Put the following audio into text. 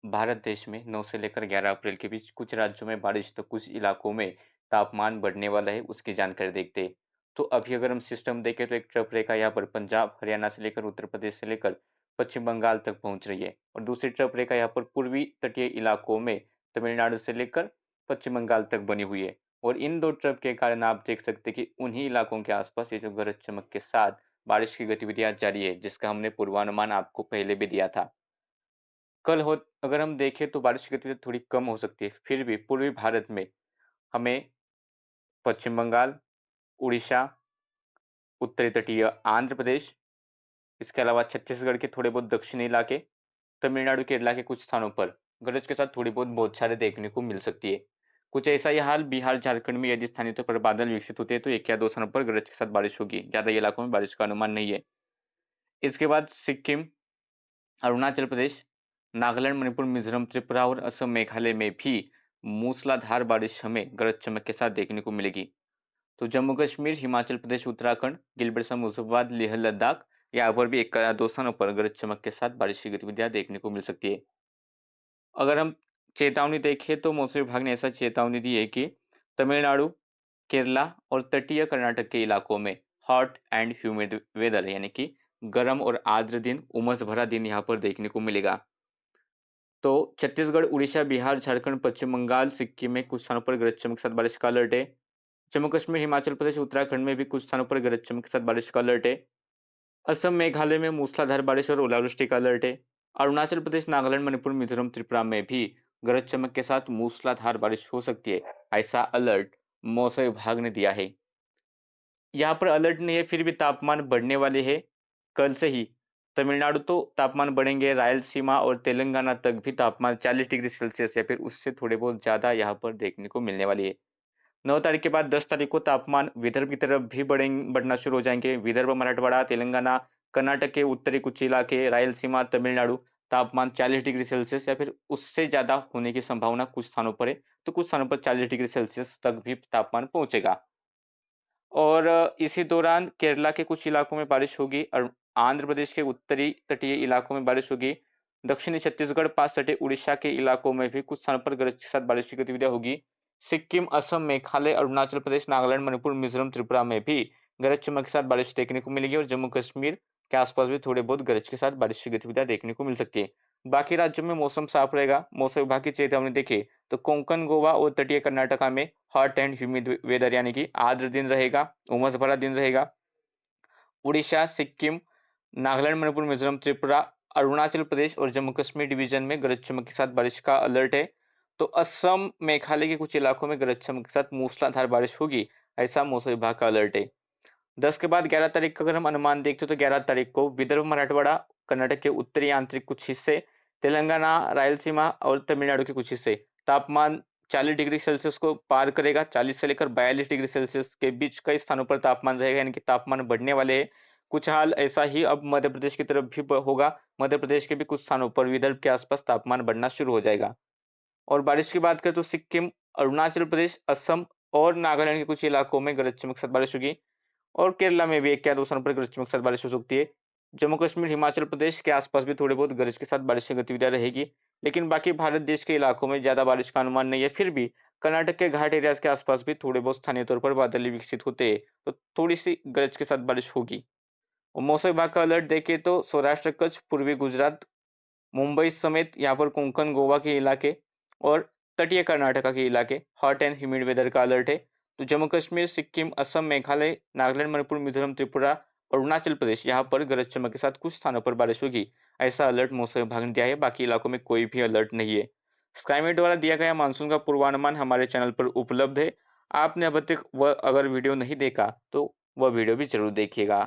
भारत देश में 9 से लेकर 11 अप्रैल के बीच कुछ राज्यों में बारिश तो कुछ इलाकों में तापमान बढ़ने वाला है, उसकी जानकारी देखते हैं। तो अभी अगर हम सिस्टम देखें तो एक ट्रफ रेखा यहाँ पर पंजाब हरियाणा से लेकर उत्तर प्रदेश से लेकर पश्चिम बंगाल तक पहुंच रही है, और दूसरी ट्रफ रेखा यहाँ पर पूर्वी तटीय इलाकों में तमिलनाडु से लेकर पश्चिम बंगाल तक बनी हुई है। और इन दो ट्रफ के कारण आप देख सकते हैं कि उन्हीं इलाकों के आसपास ये जो गरज चमक के साथ बारिश की गतिविधियां जारी है, जिसका हमने पूर्वानुमान आपको पहले भी दिया था। कल हो अगर हम देखें तो बारिश की गतिविधि थोड़ी कम हो सकती है। फिर भी पूर्वी भारत में हमें पश्चिम बंगाल, उड़ीसा, उत्तरी तटीय आंध्र प्रदेश, इसके अलावा छत्तीसगढ़ के थोड़े बहुत दक्षिणी इलाके, तमिलनाडु, केरला के कुछ स्थानों पर गरज के साथ थोड़ी बहुत बौछारें देखने को मिल सकती है। कुछ ऐसा ही हाल बिहार, झारखंड में यदि स्थानीय तौर पर बादल विकसित होते हैं तो 1 या 2 स्थानों पर गरज के साथ बारिश होगी। ज़्यादा इलाकों में बारिश का अनुमान नहीं है। इसके बाद सिक्किम, अरुणाचल प्रदेश, नागालैंड, मणिपुर, मिजोरम, त्रिपुरा और असम, मेघालय में भी मूसलाधार बारिश हमें गरज चमक के साथ देखने को मिलेगी। तो जम्मू कश्मीर, हिमाचल प्रदेश, उत्तराखंड, गिलबर्ट मुजफ्फराबाद, लेह लद्दाख यहाँ पर भी 1 या 2 स्थानों पर गरज चमक के साथ बारिश की गतिविधियां देखने को मिल सकती है। अगर हम चेतावनी देखें तो मौसम विभाग ने ऐसा चेतावनी दी है कि तमिलनाडु, केरला और तटीय कर्नाटक के इलाकों में हॉट एंड ह्यूमिड वेदर यानी कि गर्म और आर्द्र दिन, उमस भरा दिन यहाँ पर देखने को मिलेगा। तो छत्तीसगढ़, उड़ीसा, बिहार, झारखंड, पश्चिम बंगाल, सिक्किम में कुछ स्थानों पर गरज चमक के साथ बारिश का अलर्ट है। जम्मू कश्मीर, हिमाचल प्रदेश, उत्तराखंड में भी कुछ स्थानों पर गरज चमक के साथ बारिश का अलर्ट है। असम, मेघालय में मूसलाधार बारिश और ओलावृष्टि का अलर्ट है। अरुणाचल प्रदेश, नागालैंड, मणिपुर, मिजोरम, त्रिपुरा में भी गरज चमक के साथ मूसलाधार बारिश हो सकती है। ऐसा अलर्ट मौसम विभाग ने दिया है। यहाँ पर अलर्ट नहीं है, फिर भी तापमान बढ़ने वाले हैं। कल से ही तमिलनाडु तो तापमान बढ़ेंगे, रायलसीमा और तेलंगाना तक भी तापमान 40 डिग्री सेल्सियस या फिर उससे थोड़े बहुत ज़्यादा यहाँ पर देखने को मिलने वाली है। 9 तारीख के बाद 10 तारीख को तापमान विदर्भ की तरफ भी बढ़ना शुरू हो जाएँगे। विदर्भ, मराठवाड़ा, तेलंगाना, कर्नाटक के उत्तरी कुछ इलाके, रायलसीमा, तमिलनाडु, तापमान 40 डिग्री सेल्सियस या फिर उससे ज़्यादा होने की संभावना कुछ स्थानों पर है, तो कुछ स्थानों पर 40 डिग्री सेल्सियस तक भी तापमान पहुँचेगा। और इसी दौरान केरला के कुछ इलाकों में बारिश होगी और आंध्र प्रदेश के उत्तरी तटीय इलाकों में बारिश होगी। दक्षिणी छत्तीसगढ़, पास सटे उड़ीसा के इलाकों में भी कुछ स्थानों पर गरज के साथ बारिश की गतिविधियां होगी। सिक्किम, असम, मेघालय, अरुणाचल प्रदेश, नागालैंड, मणिपुर, मिजोरम, त्रिपुरा में भी गरज चमक के साथ बारिश देखने को मिलेगी, और जम्मू कश्मीर के आसपास भी थोड़े बहुत गरज के साथ बारिश की गतिविधियां देखने को मिल सकती है। बाकी राज्यों में मौसम साफ रहेगा। मौसम विभाग की चेतावनी देखें तो कोंकण, गोवा और तटीय कर्नाटका में हॉट एंड ह्यूमिड वेदर यानी कि आर्द्र दिन रहेगा, उमस भरा दिन रहेगा। उड़ीसा, सिक्किम, नागालैंड, मणिपुर, मिजोरम, त्रिपुरा, अरुणाचल प्रदेश और जम्मू कश्मीर डिवीजन में गरज चमक के साथ बारिश का अलर्ट है। तो असम, मेघालय के कुछ इलाकों में गरज चमक के साथ मूसलाधार बारिश होगी, ऐसा मौसम विभाग का अलर्ट है। 10 के बाद 11 तारीख का अगर हम अनुमान देखते हैं तो 11 तारीख को विदर्भ, मराठवाड़ा, कर्नाटक के उत्तरी आंतरिक कुछ हिस्से, तेलंगाना, रायलसीमा और तमिलनाडु के कुछ हिस्से तापमान 40 डिग्री सेल्सियस को पार करेगा। 40 से लेकर 42 डिग्री सेल्सियस के बीच कई स्थानों पर तापमान रहेगा, यानी कि तापमान बढ़ने वाले हैं। कुछ हाल ऐसा ही अब मध्य प्रदेश की तरफ भी होगा। मध्य प्रदेश के भी कुछ स्थानों पर विदर्भ के आसपास तापमान बढ़ना शुरू हो जाएगा। और बारिश की बात करें तो सिक्किम, अरुणाचल प्रदेश, असम और नागालैंड के कुछ इलाकों में गरज चमक के साथ बारिश होगी, और केरला में भी 1 या 2 स्थानों पर गरज चमक के साथ बारिश हो सकती है। जम्मू कश्मीर, हिमाचल प्रदेश के आसपास भी थोड़ी बहुत गरज के साथ बारिश की गतिविधियां रहेगी, लेकिन बाकी भारत देश के इलाकों में ज़्यादा बारिश का अनुमान नहीं है। फिर भी कर्नाटक के घाट एरियाज़ के आसपास भी थोड़े बहुत स्थानीय तौर पर बादल विकसित होते हैं, तो थोड़ी-सी गरज के साथ बारिश होगी। और मौसम विभाग का अलर्ट देखें तो सौराष्ट्र, कच्छ, पूर्वी गुजरात, मुंबई समेत यहाँ पर कोंकण, गोवा के इलाके और तटीय कर्नाटका के इलाके हॉट एंड ह्यूमिड वेदर का अलर्ट है। तो जम्मू कश्मीर, सिक्किम, असम, मेघालय, नागालैंड, मणिपुर, मिजोरम, त्रिपुरा, अरुणाचल प्रदेश यहाँ पर गरज चमक के साथ कुछ स्थानों पर बारिश होगी, ऐसा अलर्ट मौसम विभाग ने दिया है। बाकी इलाकों में कोई भी अलर्ट नहीं है। स्काईमेट द्वारा दिया गया मानसून का पूर्वानुमान हमारे चैनल पर उपलब्ध है। आपने अब तक वह अगर वीडियो नहीं देखा तो वह वीडियो भी जरूर देखिएगा।